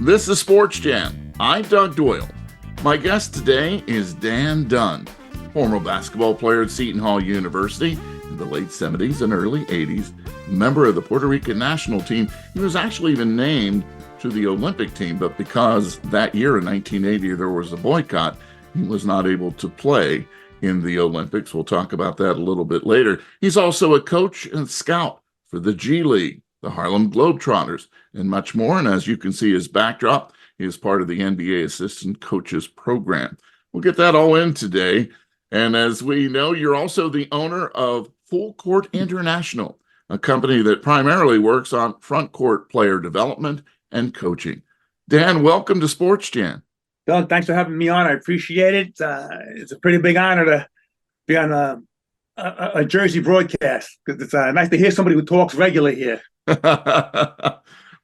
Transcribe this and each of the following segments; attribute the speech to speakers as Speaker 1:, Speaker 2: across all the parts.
Speaker 1: This is Sports Jam. I'm Doug Doyle. My guest today is Dunne, former basketball player at Seton Hall University in the late 70s and early 80s, member of the Puerto Rican national team. He was actually even named to the Olympic team, but because that year in 1980 there was a boycott, he was not able to play in the Olympics. We'll talk about that a little bit later. He's also a coach and scout for the G League, the Harlem Globetrotters, and much more. And as you can see his backdrop, he is part of the NBA Assistant Coaches Program. We'll get that all in today. And as we know, you're also the owner of Full Court International, a company that primarily works on front court player development and coaching. Dan, welcome to Sports Jam.
Speaker 2: Doug, thanks for having me on. I appreciate it. It's a pretty big honor to be on a Jersey broadcast, because it's nice to hear somebody who talks regularly here.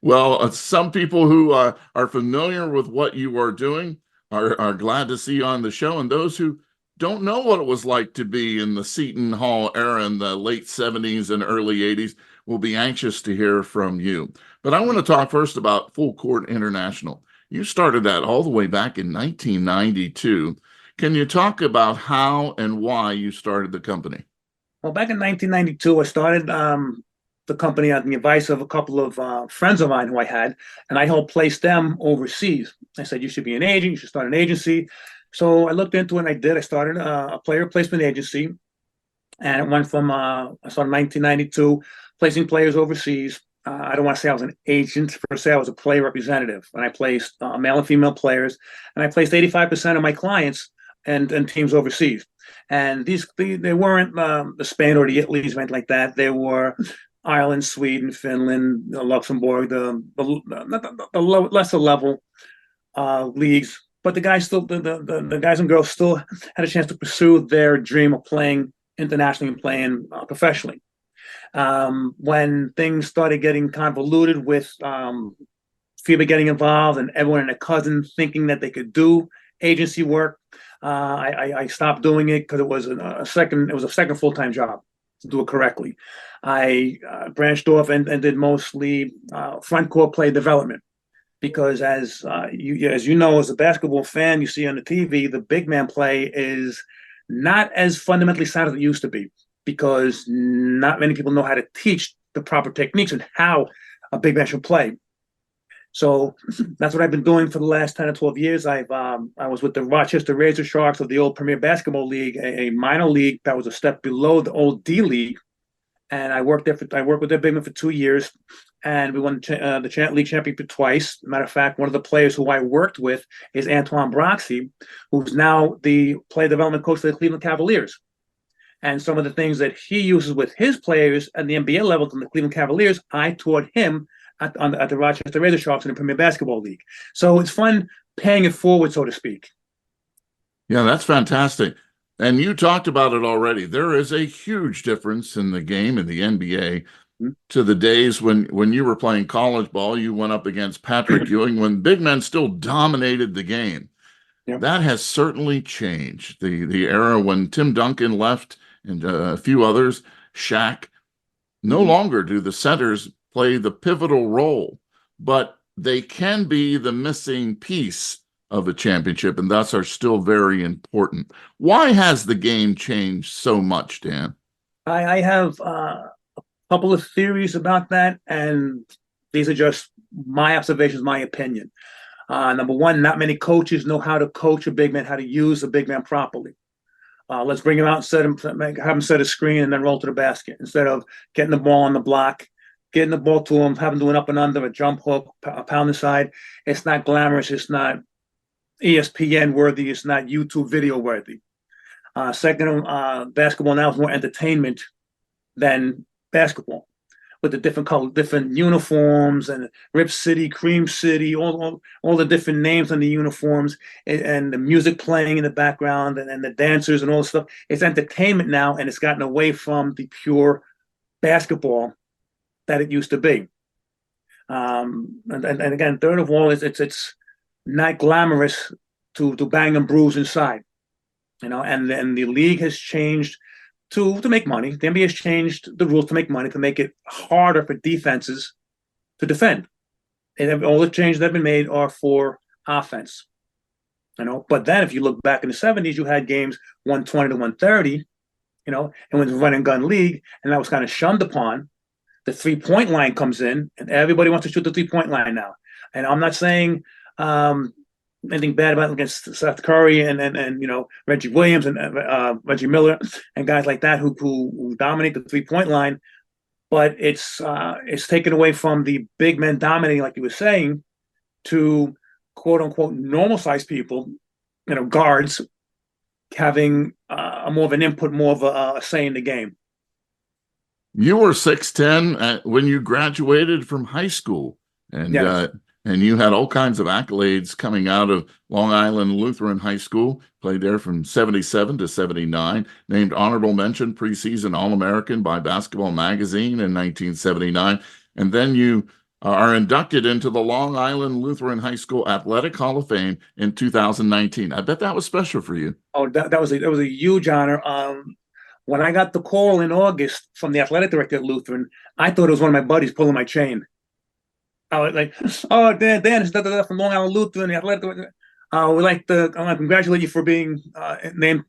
Speaker 1: Well, some people who are familiar with what you are doing are glad to see you on the show, and those who don't know what it was like to be in the Seton Hall era in the late 70s and early 80s will be anxious to hear from you. But I want to talk first about Full Court International. You started that all the way back in 1992. Can you talk about how and why you started the company?
Speaker 2: Well, back in 1992, I started the company on the advice of a couple of friends of mine who I had, and I helped place them overseas. I said, you should be an agent, you should start an agency. So I looked into it and I did. I started a player placement agency, and it went from, I started in 1992, placing players overseas. I don't want to say I was an agent per se, I was a player representative. And I placed male and female players, and I placed 85% of my clients and teams overseas. And they weren't the Spain or the Italy's or anything like that. They were Ireland, Sweden, Finland, Luxembourg, the lesser level leagues. But the guys still, the guys and girls still had a chance to pursue their dream of playing internationally and playing professionally. When things started getting convoluted with FIBA getting involved and everyone and their cousin thinking that they could do agency work, I stopped doing it because it was a second full-time job to do it correctly. I branched off and did mostly front court play development, because as you know, as a basketball fan, you see on the TV, the big man play is not as fundamentally sound as it used to be, because not many people know how to teach the proper techniques and how a big man should play. So that's what I've been doing for the last 10 or 12 years. I was with the Rochester Razor Sharks of the old Premier Basketball League, a minor league that was a step below the old D League. And I worked with their big men for 2 years, and we won the league championship twice. Matter of fact, one of the players who I worked with is Antoine Broxy, who's now the player development coach for the Cleveland Cavaliers. And some of the things that he uses with his players at the NBA level from the Cleveland Cavaliers, I taught him at the Rochester Razor Sharks in the Premier Basketball League. So it's fun paying it forward, so to speak.
Speaker 1: Yeah, that's fantastic. And you talked about it already. There is a huge difference in the game in the NBA to the days when you were playing college ball. You went up against Patrick Ewing when big men still dominated the game. Yep. That has certainly changed. The era when Tim Duncan left and a few others, Shaq, no longer do the centers play the pivotal role, but they can be the missing piece of a championship, and thus are still very important. Why has the game changed so much, Dan?
Speaker 2: I have a couple of theories about that, and these are just my observations, my opinion. Number one, not many coaches know how to coach a big man, how to use a big man properly. Let's bring him out and have him set a screen and then roll to the basket, instead of getting the ball on the block, getting the ball to him, having to do an up and under, a jump hook, a pound inside. It's not glamorous. It's not ESPN worthy. It's not YouTube video worthy. Second, basketball now is more entertainment than basketball, with the different uniforms and Rip City, Cream City, all the different names on the uniforms, and the music playing in the background, and the dancers and all the stuff. It's entertainment now, and it's gotten away from the pure basketball that it used to be. And again, third of all, it's not glamorous to bang and bruise inside, and the league has changed to make money. The NBA has changed the rules to make money, to make it harder for defenses to defend. And all the changes that have been made are for offense. But then if you look back in the 70s, you had games 120 to 130, and it was a run and gun league, and that was kind of shunned upon. The 3-point line comes in, and everybody wants to shoot the 3-point line now. And I'm not saying anything bad about against Seth Curry and Reggie Williams and Reggie Miller and guys like that who dominate the 3-point line, but it's taken away from the big men dominating, like you were saying, to quote unquote normal sized people, guards having more of an input, more of a say in the game.
Speaker 1: You were 6'10" when you graduated from high school, and
Speaker 2: Yes.
Speaker 1: And you had all kinds of accolades coming out of Long Island Lutheran High School. Played there from 77 to 79. Named honorable mention preseason All-American by Basketball Magazine in 1979. And then you are inducted into the Long Island Lutheran High School Athletic Hall of Fame in 2019. I bet that was special for you.
Speaker 2: Oh, that was a huge honor. When I got the call in August from the athletic director at Lutheran, I thought it was one of my buddies pulling my chain. I was like, "Oh, Dan, it's from Long Island Lutheran, the athletic director. We'd like to congratulate you for being named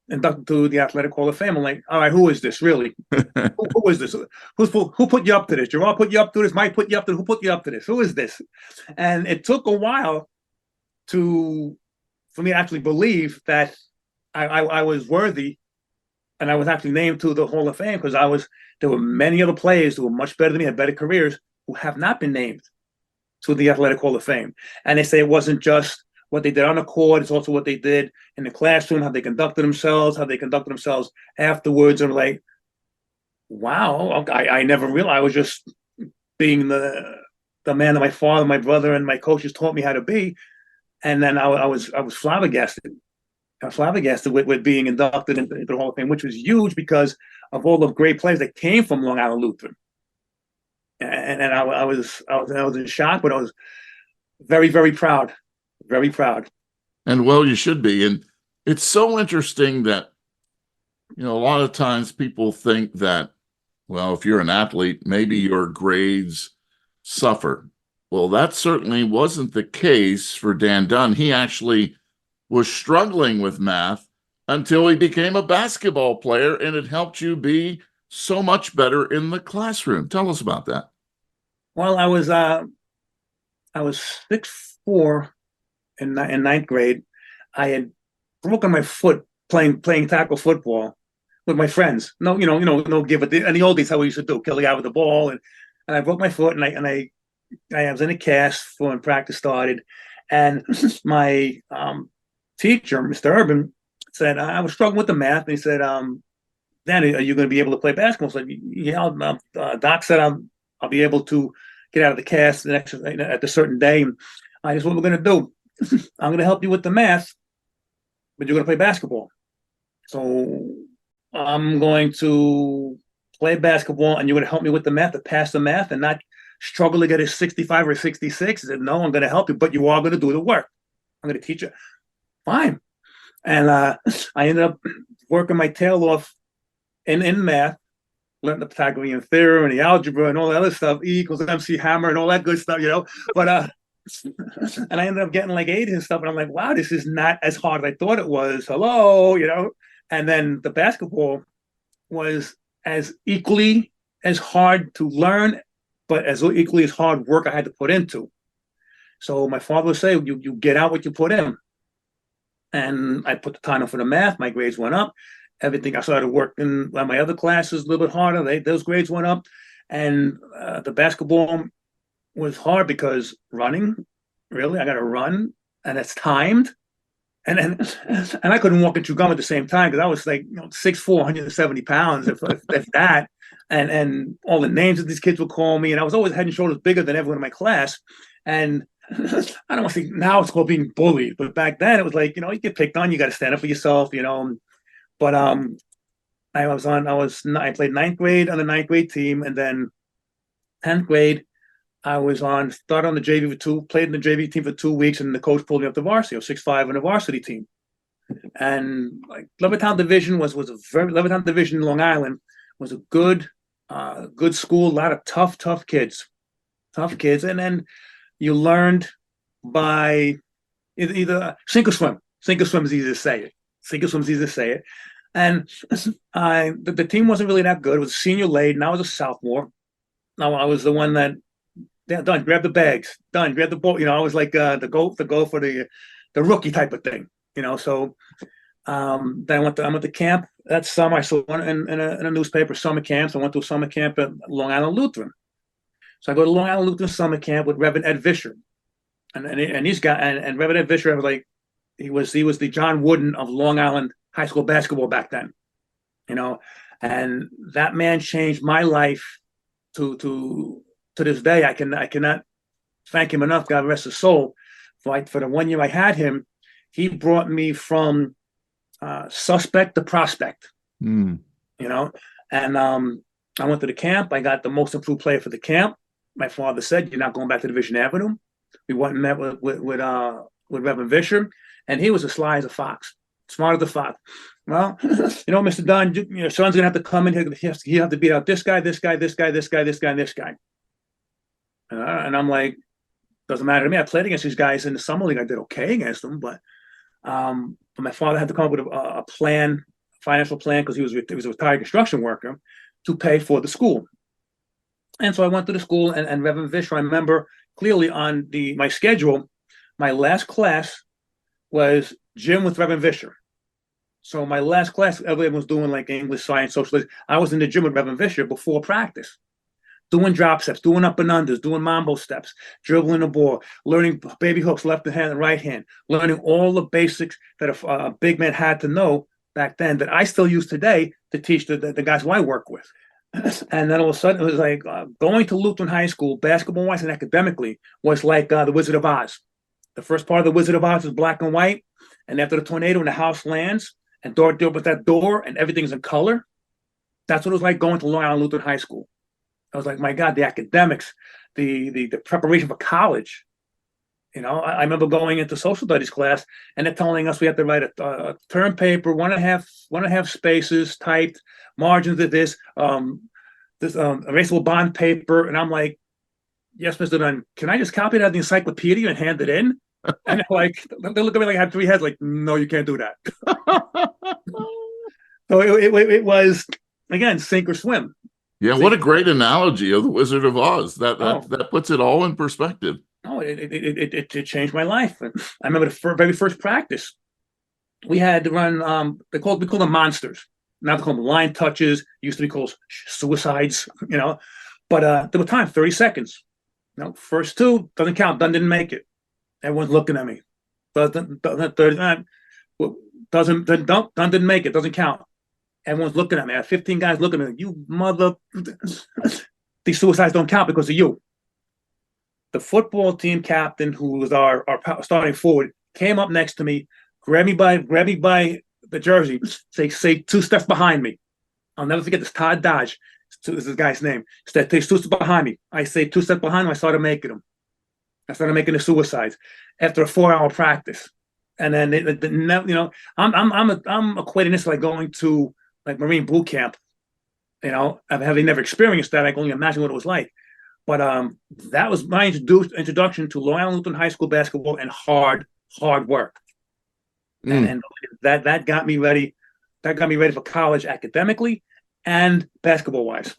Speaker 2: inducted to the Athletic Hall of Fame." I'm like, "All right, who is this really? who is this? Who put you up to this? Gerard put you up to this? Mike put you up to this? Who put you up to this? Who is this?" And it took a while for me to actually believe that I was worthy, and I was actually named to the Hall of Fame, because there were many other players who were much better than me, had better careers, who have not been named to the Athletic Hall of Fame. And they say it wasn't just what they did on the court, it's also what they did in the classroom, how they conducted themselves afterwards. And like, wow, I never realized I was just being the man that my father, my brother, and my coaches taught me how to be. And then I was flabbergasted. I was flabbergasted with being inducted into the Hall of Fame, which was huge because of all the great players that came from Long Island Lutheran. And I was in shock, but I was very, very proud, very proud.
Speaker 1: And well, you should be. And it's so interesting that, a lot of times people think that, well, if you're an athlete, maybe your grades suffer. Well, that certainly wasn't the case for Dan Dunne. He actually was struggling with math until he became a basketball player, and it helped you be so much better in the classroom. Tell us about that.
Speaker 2: Well, I was 6'4" in ninth grade. I had broken my foot playing tackle football with my friends. No give it. In the old days, how we used to do, kill the guy with the ball, and I broke my foot, and I was in a cast when practice started, and my teacher, Mr. Urban, said I was struggling with the math, and he said, "Dan, are you going to be able to play basketball?" So yeah, Doc said I'll be able to get out of the cast at the certain day. And I just, what we're going to do, I'm going to help you with the math, but you're going to play basketball. So I'm going to play basketball, and you're going to help me with the math, to pass the math, and not struggle to get a 65 or 66. I said, "No, I'm going to help you, but you are going to do the work. I'm going to teach you." Fine. And I ended up working my tail off in math, learned the Pythagorean theorem and the algebra and all that other stuff, E equals MC hammer and all that good stuff, But and I ended up getting like 80 and stuff, and I'm like, wow, this is not as hard as I thought it was. Hello, And then the basketball was as equally as hard to learn, but as equally as hard work I had to put into. So my father would say, you get out what you put in. And I put the time in for the math. My grades went up. Everything, I started working on my other classes a little bit harder. Those grades went up. And the basketball was hard because running, really, I got to run, and it's timed. And I couldn't walk and chew gum at the same time, because I was like 6'4", 170 pounds, if that. And all the names that these kids would call me. And I was always head and shoulders bigger than everyone in my class. And I don't want to think now it's called being bullied, but back then it was like, you get picked on, you got to stand up for yourself, But I played ninth grade on the ninth grade team, and then 10th grade I started on the JV played in the JV team for 2 weeks, and the coach pulled me up to varsity. I was 6'5" on the varsity team. And like Levittown Division Levittown Division in Long Island was a good school, a lot of tough kids. tough kids. And then you learned by either sink or swim. Sink or swim is easy to say it. Sink or swim is easy to say it. And the team wasn't really that good. It was senior late, and I was a sophomore. Now I was the one that, yeah, Dunne, grab the bags. Dunne, grab the ball. I was like the go for the rookie type of thing. So then I went to camp that summer. I saw one in a newspaper, summer camps. I went to a summer camp at Long Island Lutheran. So I go to Long Island Lutheran summer camp with Reverend Ed Vischer, and he's got and Reverend Ed Vischer was like he was the John Wooden of Long Island high school basketball back then, and that man changed my life to this day. I cannot thank him enough. God rest his soul. For the 1 year I had him, he brought me from suspect to prospect. And I went to the camp. I got the most improved player for the camp. My father said, "You're not going back to Division Avenue." We went and met with Reverend Vischer, and he was as sly as a fox, smart as a fox. Well, Mr. Dunne, your son's gonna have to come in here. He have to beat out this guy, this guy, this guy, this guy, this guy, and this guy. And I'm like, doesn't matter to me. I played against these guys in the summer league. I did okay against them, but my father had to come up with a plan, financial plan, because he was a retired construction worker, to pay for the school. And so I went to the school, and Reverend Vischer, I remember clearly on my schedule, my last class was gym with Reverend Vischer. So my last class, everyone was doing like English, science, social. I was in the gym with Reverend Vischer before practice, doing drop steps, doing up and unders, doing mambo steps, dribbling the ball, learning baby hooks, left hand and right hand, learning all the basics that a big man had to know back then that I still use today to teach the guys who I work with. And then all of a sudden, it was like going to Lutheran High School, basketball-wise and academically, was like the Wizard of Oz. The first part of the Wizard of Oz is black and white, and after the tornado and the house lands, and door with that door, and everything's in color, that's what it was like going to Long Island Lutheran High School. I was like, my God, the academics, the preparation for college. I remember going into social studies class, and they're telling us we have to write a term paper, one and a half spaces typed, margins of this erasable bond paper, and I'm like, yes, Mr. Dunne, can I just copy it out of the encyclopedia and hand it in? And they're like, they look at me like I had three heads, like, no, you can't do that. So it was, again, sink or swim.
Speaker 1: Yeah, what a great analogy of the Wizard of Oz. That puts it all in perspective.
Speaker 2: No, it changed my life. I remember the very first practice. We had to run, we call them monsters. Now they call them line touches. Used to be called suicides, But there were time, 30 seconds. First two, doesn't count. Dunne didn't make it. Everyone's looking at me. Dunne didn't make it. Doesn't count. Everyone's looking at me. I had 15 guys looking at me. You mother. These suicides don't count because of you. The football team captain, who was our starting forward, came up next to me, grabbed me by the jersey, say 2 steps behind me. I'll never forget this. Todd Dodge, this is the guy's name. Said, take 2 steps behind me. I say 2 steps behind him. I started making them. I started making the suicides after a 4-hour practice. And then I'm equating this like going to like Marine boot camp. Having never experienced that, I can only imagine what it was like. But that was my introduction to Long Island Lutheran High School basketball and hard work. And that got me ready. That got me ready for college academically and basketball wise.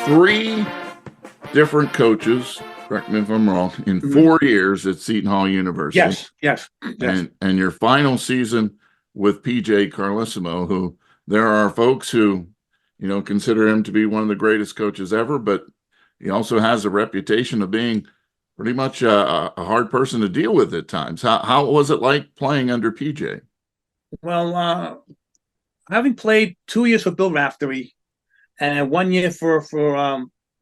Speaker 1: 3 different coaches, correct me if I'm wrong, in 4 years at Seton Hall University.
Speaker 2: Yes.
Speaker 1: And your final season with PJ Carlesimo, who there are folks who, consider him to be one of the greatest coaches ever, but he also has a reputation of being pretty much a hard person to deal with at times. How was it like playing under PJ?
Speaker 2: Well, having played 2 years for Bill Raftery and 1 year for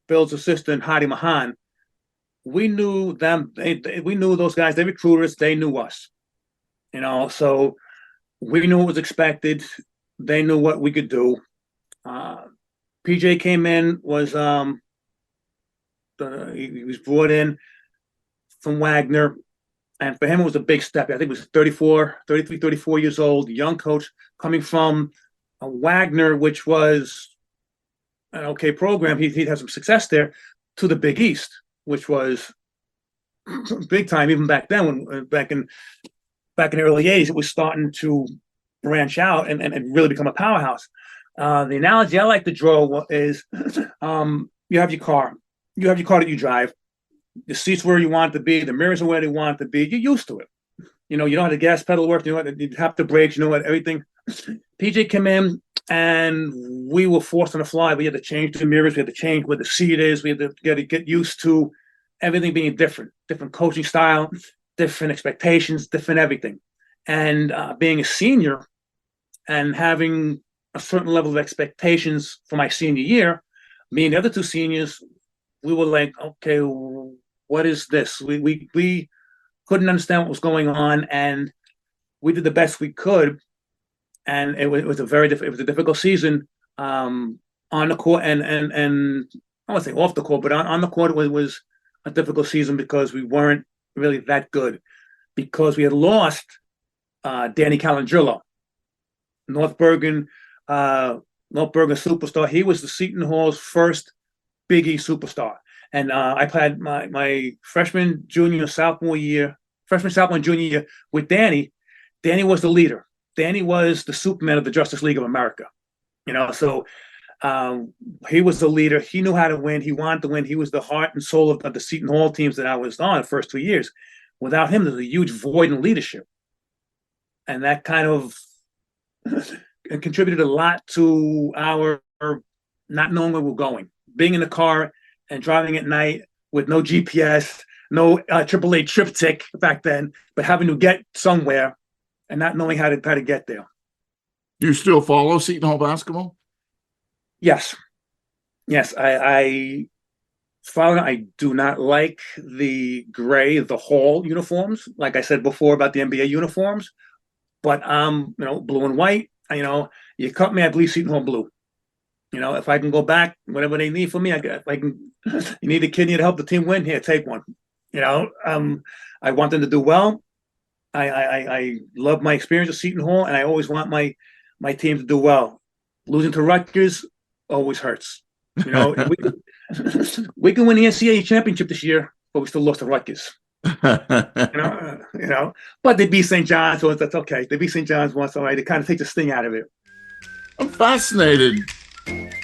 Speaker 2: Bill's assistant Hadi Mahan, we knew them. We knew those guys. They recruiters. They knew us. So we knew what was expected. They knew what we could do. PJ came in, he was brought in from Wagner, and for him it was a big step. I think he was 33, 34 years old, young coach coming from Wagner, which was an okay program. He'd had some success there, to the Big East, which was big time even back then. When back in the early '80s, it was starting to branch out and really become a powerhouse. The analogy I like to draw is you have your car. You have your car that you drive. The seats where you want it to be. The mirrors are where they want it to be. You're used to it. You know how the gas pedal works. You know what, you have the brakes. You know what, everything. PJ came in and we were forced on the fly. We had to change the mirrors. We had to change where the seat is. We had to get used to everything being different coaching style, different expectations, different everything. And being a senior and having a certain level of expectations for my senior year, me and the other two seniors, we were like, okay, what is this? We couldn't understand what was going on, and we did the best we could. And it was a difficult season on the court, and I won't say off the court, but on the court it was a difficult season because we weren't really that good, because we had lost Danny Calangillo, North Bergen superstar. He was the Seton Hall's first Big East superstar. And I played my freshman, sophomore, and junior year with Danny. Danny was the leader. Danny was the Superman of the Justice League of America. So he was the leader. He knew how to win. He wanted to win. He was the heart and soul of the Seton Hall teams that I was on the first 2 years. Without him, there's a huge void in leadership. And that kind of contributed a lot to our not knowing where we're going. Being in the car and driving at night with no GPS, no AAA triptych back then, but having to get somewhere and not knowing how to get there.
Speaker 1: Do you still follow Seton Hall basketball?
Speaker 2: Yes. I follow. I do not like the gray, the Hall uniforms. Like I said before about the NBA uniforms, but blue and white. You cut me, I believe Seton Hall blue. If I can go back, whatever they need from me, you need a kid to help the team win, here, take one. I want them to do well. I love my experience at Seton Hall, and I always want my team to do well. Losing to Rutgers always hurts. We can win the NCAA championship this year, but we still lost to Rutgers. But they beat St. John's, so that's okay. They beat St. John's once, all right. It kind of takes the sting out of it.
Speaker 1: I'm fascinated.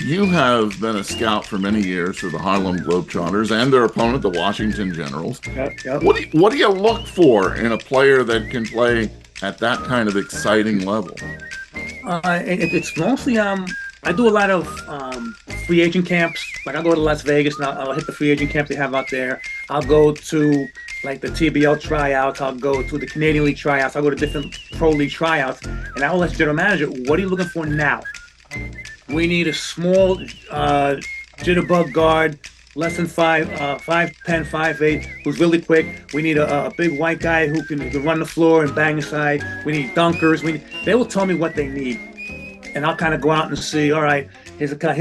Speaker 1: You have been a scout for many years for the Harlem Globetrotters and their opponent, the Washington Generals.
Speaker 2: Yep.
Speaker 1: What do you look for in a player that can play at that kind of exciting level?
Speaker 2: It's mostly I do a lot of free agent camps. Like I'll go to Las Vegas and I'll hit the free agent camp they have out there. I'll go to like the TBL tryouts. I'll go to the Canadian League tryouts. I'll go to different pro league tryouts, and I will ask the general manager, what are you looking for now? We need a small jitterbug guard, less than 5'10", 5'8", who's really quick. We need a big white guy who can run the floor and bang inside. We need dunkers. They will tell me what they need, and I'll kind of go out and see. All right, here's a guy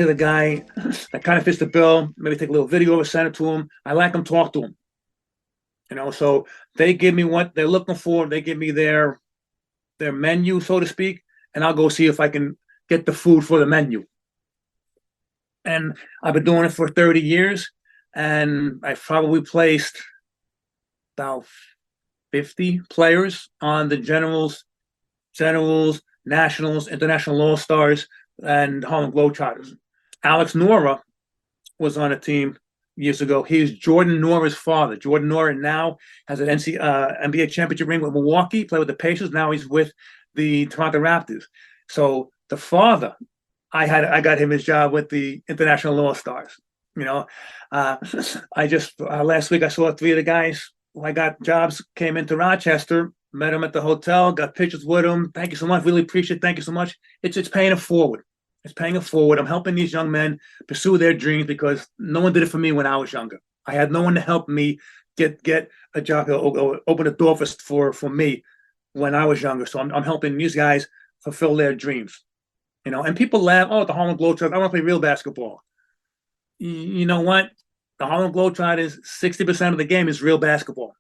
Speaker 2: that kind of fits the bill. Maybe take a little video or send it to him. I like him, talk to him. So they give me what they're looking for. They give me their menu, so to speak, and I'll go see if I can get the food for the menu. And I've been doing it for 30 years, and I've probably placed about 50 players on the Generals, Nationals, International All-Stars, and Harlem Globetrotters. Alex Nora was on a team years ago. He's Jordan Nora's father. Jordan Nora now has an NBA championship ring with Milwaukee, played with the Pacers. Now he's with the Toronto Raptors. So the father, I got him his job with the International All-Stars. You know, uh, I just last week I saw three of the guys who I got jobs came into Rochester, met them at the hotel, got pictures with them. Thank you so much. Really appreciate it. Thank you so much. It's paying it forward. It's paying it forward. I'm helping these young men pursue their dreams because no one did it for me when I was younger. I had no one to help me get a job or open a door for me when I was younger. So I'm helping these guys fulfill their dreams. And people laugh, oh, the Harlem Globetrotters, I want to play real basketball. You know what? The Harlem Globetrotters, 60% of the game is real basketball.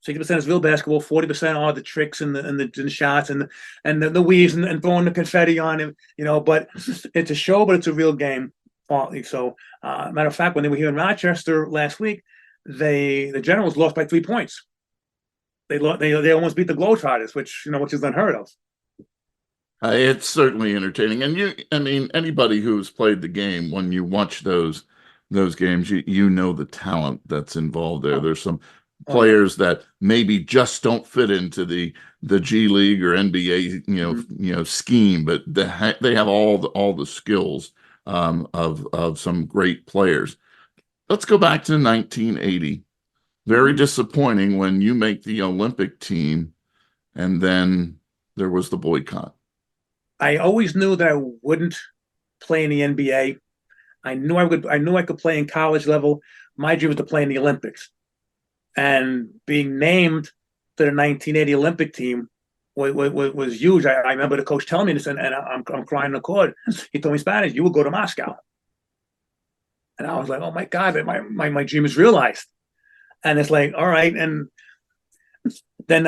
Speaker 2: 60% is real basketball. 40% are the tricks and the shots and the weaves and throwing the confetti on him. But it's a show, but it's a real game partly. So, matter of fact, when they were here in Rochester last week, the Generals lost by 3 points. They almost beat the Globetrotters, which is unheard of.
Speaker 1: It's certainly entertaining, and I mean, anybody who's played the game, when you watch those games, you know the talent that's involved there. There's some players that maybe just don't fit into the G League or NBA scheme, but they have all the skills of some great players. Let's go back to 1980. Very disappointing when you make the Olympic team, and then there was the boycott.
Speaker 2: I always knew that I wouldn't play in the NBA. I knew I could play in college level. My dream was to play in the Olympics. And being named to the 1980 Olympic team was huge. I remember the coach telling me this, and I'm crying in the court. He told me in Spanish, "You will go to Moscow." And I was like, "Oh my God, my dream is realized." And it's like, all right. And then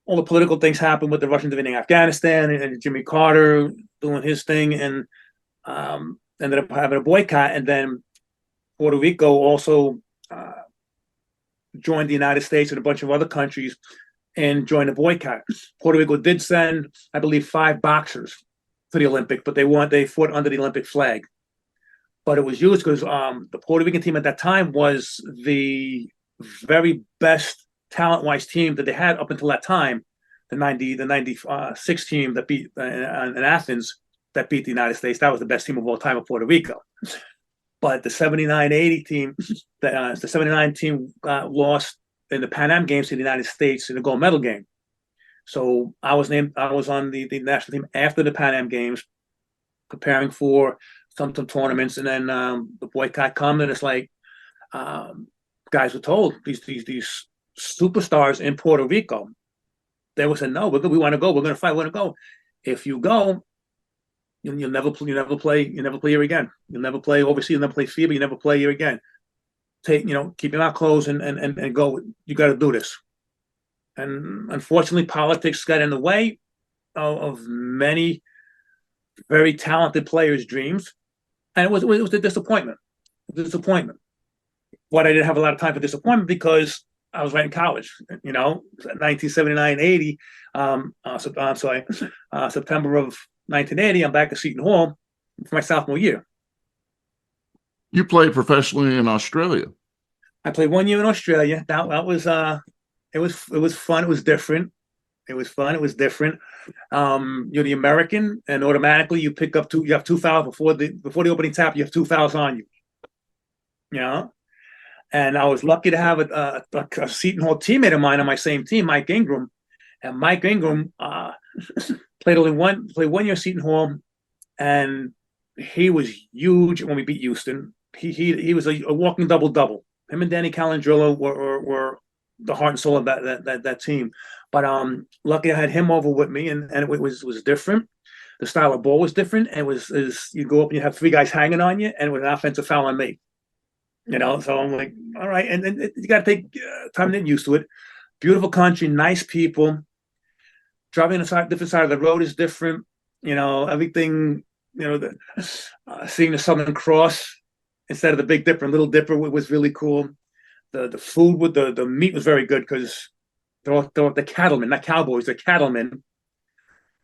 Speaker 2: all the political things happened with the Russians invading Afghanistan and Jimmy Carter doing his thing, and ended up having a boycott. And then Puerto Rico also joined the United States and a bunch of other countries and joined the boycott. Puerto Rico did send, I believe, 5 boxers to the Olympics, but they fought under the Olympic flag. But it was used because the Puerto Rican team at that time was the very best talent-wise team that they had up until that time. The 96 team that beat in Athens that beat the United States. That was the best team of all time of Puerto Rico. But the 79-80 team, the 79 team lost in the Pan Am Games to the United States in the gold medal game. So I was on the national team after the Pan Am Games, preparing for some tournaments, and then the boycott come, and it's like guys were told these superstars in Puerto Rico, they would say, no, we want to go, we're going to fight, we want to go. If you go, you'll never play here again. You'll never play overseas, you'll never play FIBA, you never play here again. Keep your mouth closed and go. You got to do this. And unfortunately, politics got in the way of many very talented players' dreams, and it was a disappointment. But I didn't have a lot of time for disappointment because I was right in college. 1979, 80. September of 1980. I'm back at Seton Hall for my sophomore year.
Speaker 1: You played professionally in Australia.
Speaker 2: I played 1 year in Australia. That was it was fun. It was different. It was fun. It was different. You're the American, and automatically you have 2 fouls before the opening tap. You have 2 fouls on you. And I was lucky to have a Seton Hall teammate of mine on my same team, Mike Ingram. And Mike Ingram played 1 year at Seton Hall, and he was huge when we beat Houston. He was a walking double-double. Him and Danny Calandrillo were the heart and soul of that team. But lucky I had him over with me, and it was different. The style of ball was different. And you go up and you have 3 guys hanging on you, and it was an offensive foul on me. So I'm like, all right, and you got to take time to get used to it. Beautiful country, nice people. Driving on a different side of the road is different. Everything. Seeing the Southern Cross instead of the Big Dipper and Little Dipper was really cool. The food with the meat was very good because they're the cattlemen, not cowboys. They're cattlemen.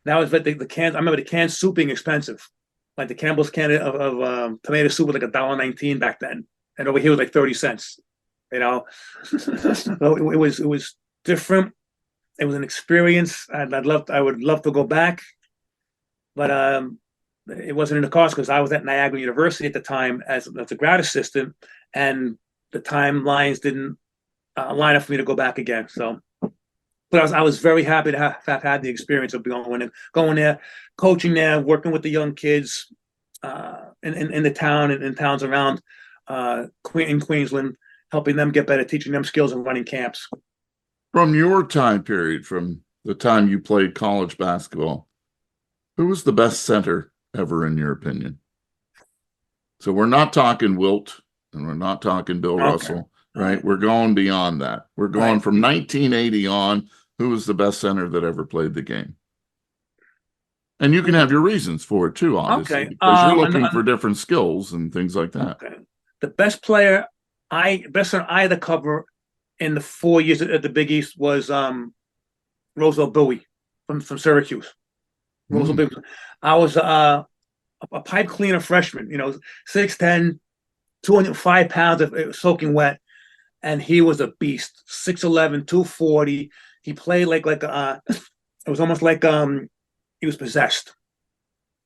Speaker 2: Now it's like the cans. I remember the canned soup being expensive, like the Campbell's can of tomato soup was like $1.19 back then. And over here was like 30 cents, So it was different. It was an experience. I would love to go back, but it wasn't in the cost because I was at Niagara University at the time as a grad assistant, and the timelines didn't line up for me to go back again. So, but I was very happy to have had the experience of going there, coaching there, working with the young kids in the town and in towns around in Queensland, helping them get better, teaching them skills and running camps.
Speaker 1: From your time period, from the time you played college basketball, who was the best center ever in your opinion? So we're not talking Wilt and we're not talking Bill Russell, right? We're going beyond that. We're going from 1980 on. Who was the best center that ever played the game? And you can have your reasons for it too, obviously, because you're looking for different skills and things like that.
Speaker 2: Okay. The best center I had to cover in the 4 years at the Big East was Roosevelt Bowie from Syracuse. Roosevelt Bowie. I was a pipe cleaner freshman, 6'10", 205 pounds of soaking wet, and he was a beast. 6'11", 240. He played like it was almost like he was possessed,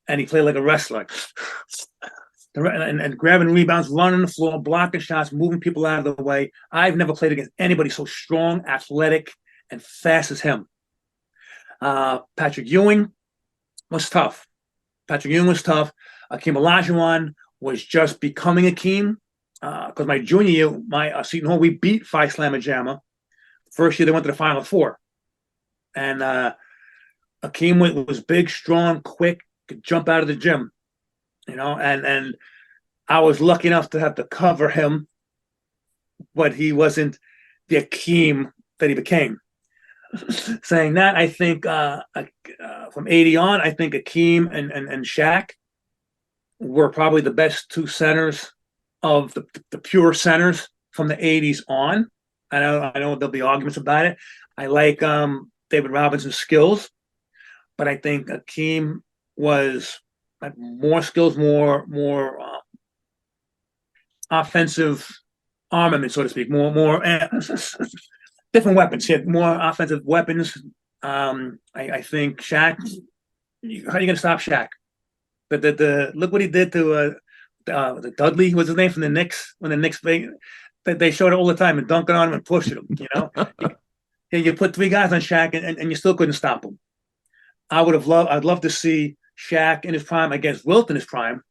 Speaker 2: and he played like a wrestler, and grabbing rebounds, running the floor, blocking shots, moving people out of the way. I've never played against anybody so strong, athletic, and fast as him. Patrick Ewing was tough. Akeem Olajuwon was just becoming Akeem. Because my junior year, my Seton Hall, we beat Phi Slamma Jamma. First year they went to the Final Four, and Akeem was big, strong, quick, could jump out of the gym, and I was lucky enough to have to cover him, but he wasn't the Akeem that he became. Saying that, I think from 80 on, I think Akeem and Shaq were probably the best two centers of the pure centers from the 80s on. I know there'll be arguments about it. I like David Robinson's skills, but I think Akeem was more skills, more offensive armament, so to speak, more different weapons. He had more offensive weapons. I think Shaq. How are you going to stop Shaq? The look what he did to the Dudley was his name from the Knicks when the Knicks they showed it all the time and dunking on him and pushing him. You put three guys on Shaq and you still couldn't stop him. I'd love to see Shaq in his prime against Wilt in his prime.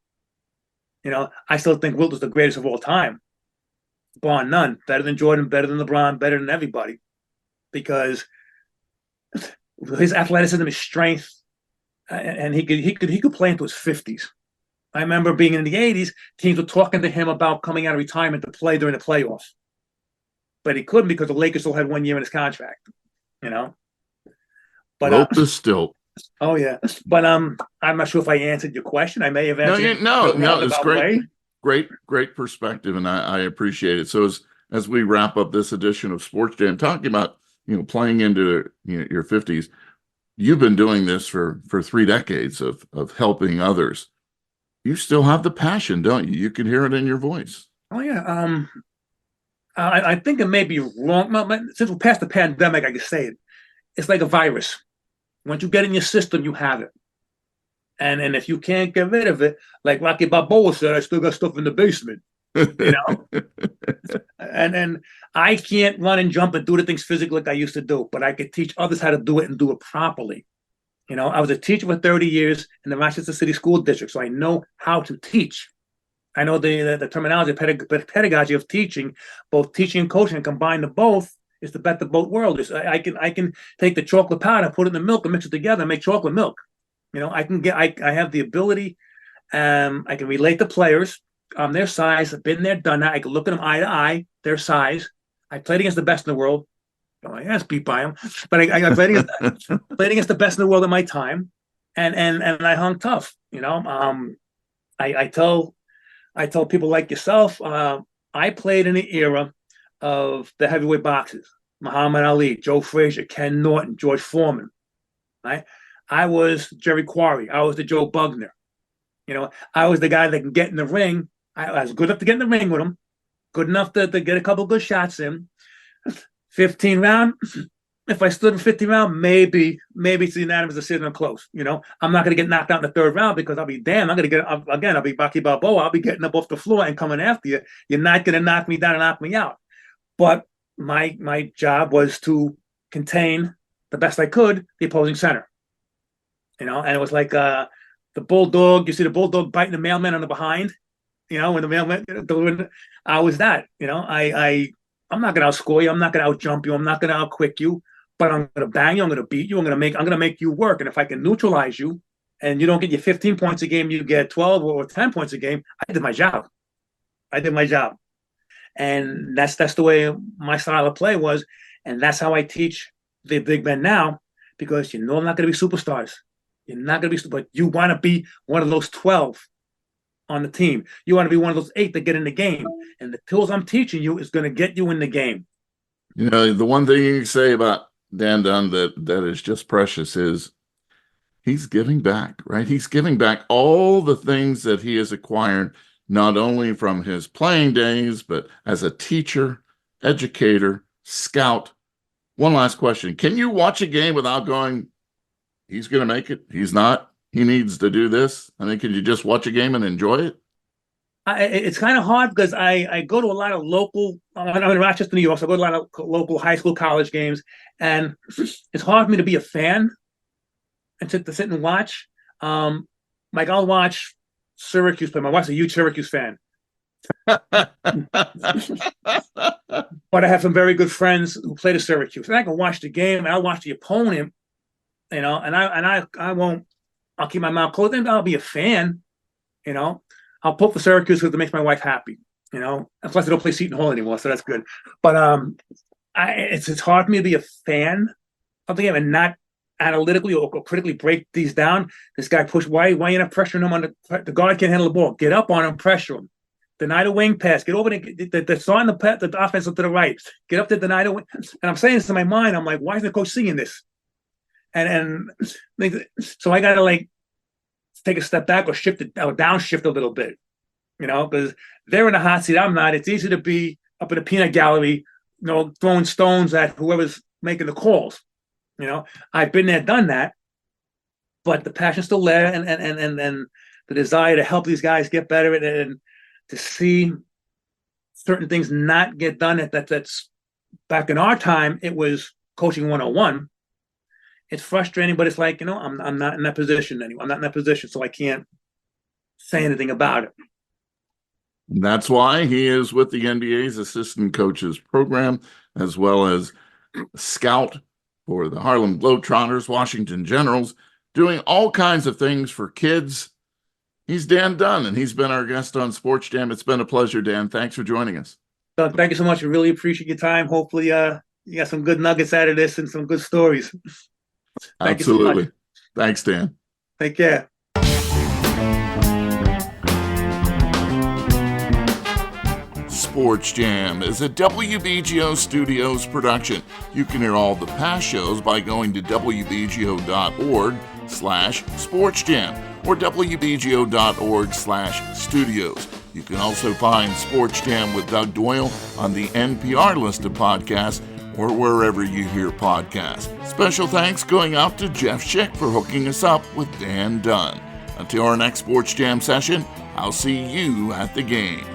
Speaker 2: I still think Wilt is the greatest of all time, bar none. Better than Jordan, better than LeBron, better than everybody, because his athleticism, his strength, and he could play into his 50s. I remember being in the 80s, teams were talking to him about coming out of retirement to play during the playoffs. But he couldn't because the Lakers still had 1 year in his contract, But
Speaker 1: rope is still.
Speaker 2: Oh yeah, but I'm not sure if I answered your question. I may have answered.
Speaker 1: No, it's great. Great perspective, and I appreciate it. So as we wrap up this edition of Sports Jam, talking about playing into your 50s, you've been doing this for 3 decades of helping others. You still have the passion, don't you? You can hear it in your voice.
Speaker 2: Oh yeah. I think it may be wrong. Since we're past the pandemic, I can say it. It's like a virus. Once you get in your system, you have it. And if you can't get rid of it, like Rocky Balboa said, I still got stuff in the basement. And I can't run and jump and do the things physically like I used to do, but I could teach others how to do it and do it properly. I was a teacher for 30 years in the Rochester City School District, so I know how to teach. I know the terminology, pedagogy of teaching, both teaching and coaching, and combine the both is the best of both worlds. I can take the chocolate powder, put it in the milk, and mix it together and make chocolate milk. I have the ability. I can relate to players, their size. I've been there, done that. I can look at them eye to eye, their size. I played against the best in the world. I was beat by them, but I played against the best in the world at my time, and I hung tough. I tell people like yourself, I played in the era of the heavyweight boxers: Muhammad Ali, Joe Frazier, Ken Norton, George Foreman. Right? I was Jerry Quarry. I was the Joe Bugner. I was the guy that can get in the ring. I was good enough to get in the ring with him, good enough to get a couple good shots in. 15 round, If I stood in 50 round, maybe it's a unanimous decision or close. I'm not going to get knocked out in the third round because I'll be damned. I'm going to get again. I'll be Rocky Balboa. I'll be getting up off the floor and coming after you. You're not going to knock me down and knock me out. But my job was to contain the best I could the opposing center. And it was like the bulldog. You see the bulldog biting the mailman on the behind. When the mailman delivering. I was that. I'm not going to outscore you. I'm not going to outjump you. I'm not going to outquick you. But I'm going to bang you. I'm going to beat you. I'm going to make you work. And if I can neutralize you, and you don't get your 15 points a game, you get 12 or 10 points a game. I did my job. And that's the way my style of play was, and that's how I teach the big men now. Because I'm not going to be superstars. You're not going to be, but you want to be one of those 12 on the team. You want to be one of those 8 that get in the game. And the tools I'm teaching you is going to get you in the game.
Speaker 1: The one thing you say about Dan Dunne that is just precious is he's giving back, right? He's giving back all the things that he has acquired, not only from his playing days, but as a teacher, educator, scout. One last question. Can you watch a game without going, he's going to make it? He's not. He needs to do this. I mean, can you just watch a game and enjoy it?
Speaker 2: It's kind of hard because I go to a lot of local. I'm in Rochester, New York, so I go to a lot of local high school, college games, and it's hard for me to be a fan and to sit and watch. Like I'll watch Syracuse play. My wife's a huge Syracuse fan, but I have some very good friends who play the Syracuse, and I can watch the game and I'll watch the opponent, and I won't. I'll keep my mouth closed, and I'll be a fan, I'll pull for Syracuse because it makes my wife happy, And plus, I don't play Seton Hall anymore, so that's good. But it's hard for me to be a fan of the game and not analytically or critically break these down. This guy pushed. Why are you not pressuring him on the guard? Can't handle the ball. Get up on him, pressure him. Deny the wing pass. Get over the starting the offense up to the right. Get up to deny the wing. And I'm saying this in my mind. I'm like, why is the coach seeing this? And so I got to take a step back or downshift a little bit, because they're in the hot seat. I'm not. It's easy to be up in the peanut gallery, throwing stones at whoever's making the calls. I've been there, done that, but the passion's still there, and the desire to help these guys get better and to see certain things not get done. That's back in our time. It was coaching 101. It's frustrating, but it's like, I'm not in that position anymore. I'm not in that position, so I can't say anything about it.
Speaker 1: That's why he is with the NBA's assistant coaches program, as well as scout for the Harlem Globetrotters, Washington Generals, doing all kinds of things for kids. He's Dan Dunne, and he's been our guest on SportsJam. It's been a pleasure, Dan. Thanks for joining us.
Speaker 2: Doug, thank you so much. I really appreciate your time. Hopefully, you got some good nuggets out of this and some good stories. Thank
Speaker 1: Absolutely.
Speaker 2: You so much.
Speaker 1: Thanks, Dan.
Speaker 2: Take care.
Speaker 1: SportsJam is a WBGO Studios production. You can hear all the past shows by going to wbgo.org/SportsJam or wbgo.org/studios. You can also find SportsJam with Doug Doyle on the NPR list of podcasts or wherever you hear podcasts. Special thanks going out to Jeff Schick for hooking us up with Dan Dunne. Until our next SportsJam session, I'll see you at the game.